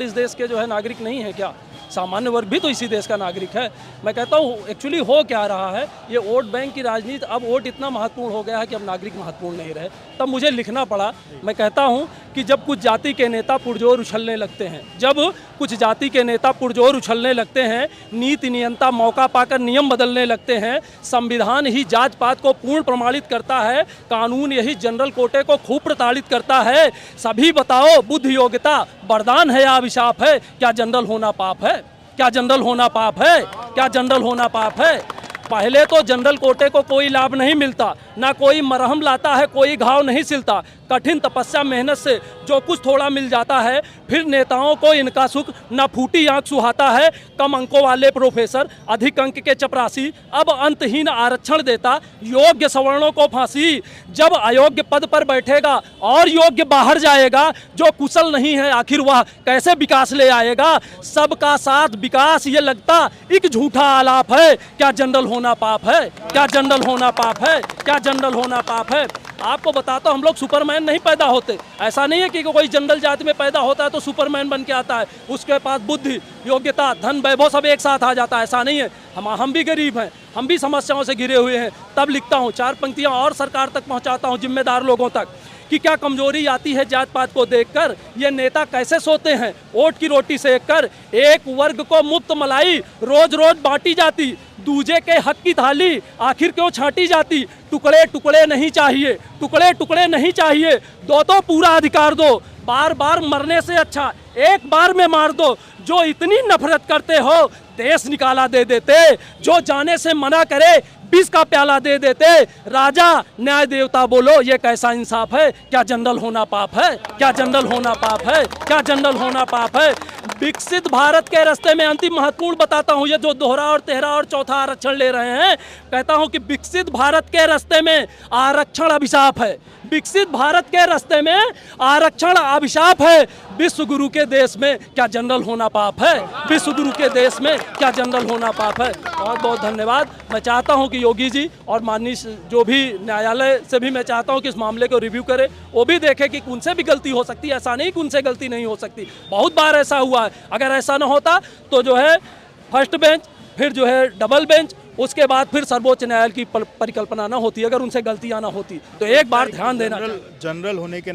इस देश के जो है नागरिक नहीं है क्या? सामान्य वर्ग भी तो इसी देश का नागरिक है। मैं कहता हूँ एक्चुअली हो क्या रहा है, ये वोट बैंक की राजनीति, अब वोट इतना महत्वपूर्ण हो गया है कि अब नागरिक महत्वपूर्ण नहीं रहे। तब मुझे लिखना पड़ा। मैं कहता हूँ कि जब कुछ जाति के नेता पुरजोर उछलने लगते हैं, जब कुछ जाति के नेता पुरजोर उछलने लगते हैं, नीति नियंता मौका पाकर नियम बदलने लगते हैं, संविधान ही जात पात को पूर्ण प्रमाणित करता है, कानून यही जनरल कोटे को खूब प्रताड़ित करता है, सभी बताओ बुद्धि योग्यता वरदान है या अभिशाप है? क्या जनरल होना पाप है? क्या जनरल होना पाप है? क्या जनरल होना पाप है? पहले तो जनरल कोटे को कोई लाभ नहीं मिलता, ना कोई मरहम लाता है, कोई घाव नहीं सिलता, कठिन तपस्या मेहनत से जो कुछ थोड़ा मिल जाता है, फिर नेताओं को इनका सुख न फूटी आंख सुहाता है। कम अंकों वाले प्रोफेसर, अधिक अंक के चपरासी, अब अंतहीन आरक्षण देता योग्य सवर्णों को फांसी। जब अयोग्य पद पर बैठेगा और योग्य बाहर जाएगा, जो कुशल नहीं है आखिर वह कैसे विकास ले आएगा? सबका साथ विकास ये लगता एक झूठा आलाप है। क्या जनरल होना पाप है? क्या जनरल होना पाप है? क्या जनरल होना पाप है? आपको बताता हूं, हम लोग सुपरमैन नहीं पैदा होते। ऐसा नहीं है कि कोई जनरल जाति में पैदा होता है तो सुपरमैन बन के आता है, उसके पास बुद्धि योग्यता धन वैभव सब एक साथ आ जाता है। ऐसा नहीं है। हम भी गरीब हैं, हम भी समस्याओं से घिरे हुए हैं। तब लिखता हूँ, 4 पंक्तियाँ और सरकार तक पहुँचाता हूँ, जिम्मेदार लोगों तक, कि क्या कमजोरी आती है जात पात को देखकर? ये नेता कैसे सोते हैं वोट की रोटी सेक कर? एक वर्ग को मुफ्त मलाई रोज रोज बांटी जाती, दूजे के हक की थाली आखिर क्यों छांटी जाती? टुकड़े टुकड़े नहीं चाहिए, टुकड़े टुकड़े नहीं चाहिए, दो तो पूरा अधिकार दो। बार बार मरने से अच्छा एक बार में मार दो। जो इतनी नफरत करते हो देश निकाला दे देते, जो जाने से मना करे 20 का प्याला दे देते। राजा न्याय देवता बोलो ये कैसा इंसाफ है? क्या जनरल होना पाप है? क्या जनरल होना पाप है? क्या जनरल होना पाप है? विकसित भारत के रास्ते में अंतिम महत्वपूर्ण बताता हूँ, ये जो दोहरा और तेहरा और चौथा आरक्षण ले रहे हैं, कहता हूँ कि विकसित भारत के रास्ते में आरक्षण अभिशाप है। विकसित भारत के रास्ते में आरक्षण अभिशाप है। विश्व गुरु के देश में क्या जनरल होना पाप है? विश्व गुरु के देश में क्या जनरल होना पाप है? बहुत बहुत धन्यवाद। मैं चाहता हूं कि योगी जी और माननीय जो भी न्यायालय से भी मैं चाहता हूं कि इस मामले को रिव्यू करे, वो भी देखे कि उनसे भी गलती हो सकती है। ऐसा नहीं कि उनसे गलती नहीं हो सकती, बहुत बार ऐसा हुआ है। अगर ऐसा ना होता तो जो है फर्स्ट बेंच, फिर जो है डबल बेंच, उसके बाद फिर सर्वोच्च न्यायालय की परिकल्पना ना होती। अगर उनसे गलतियां ना होती तो एक बार ध्यान देना। जनरल होने के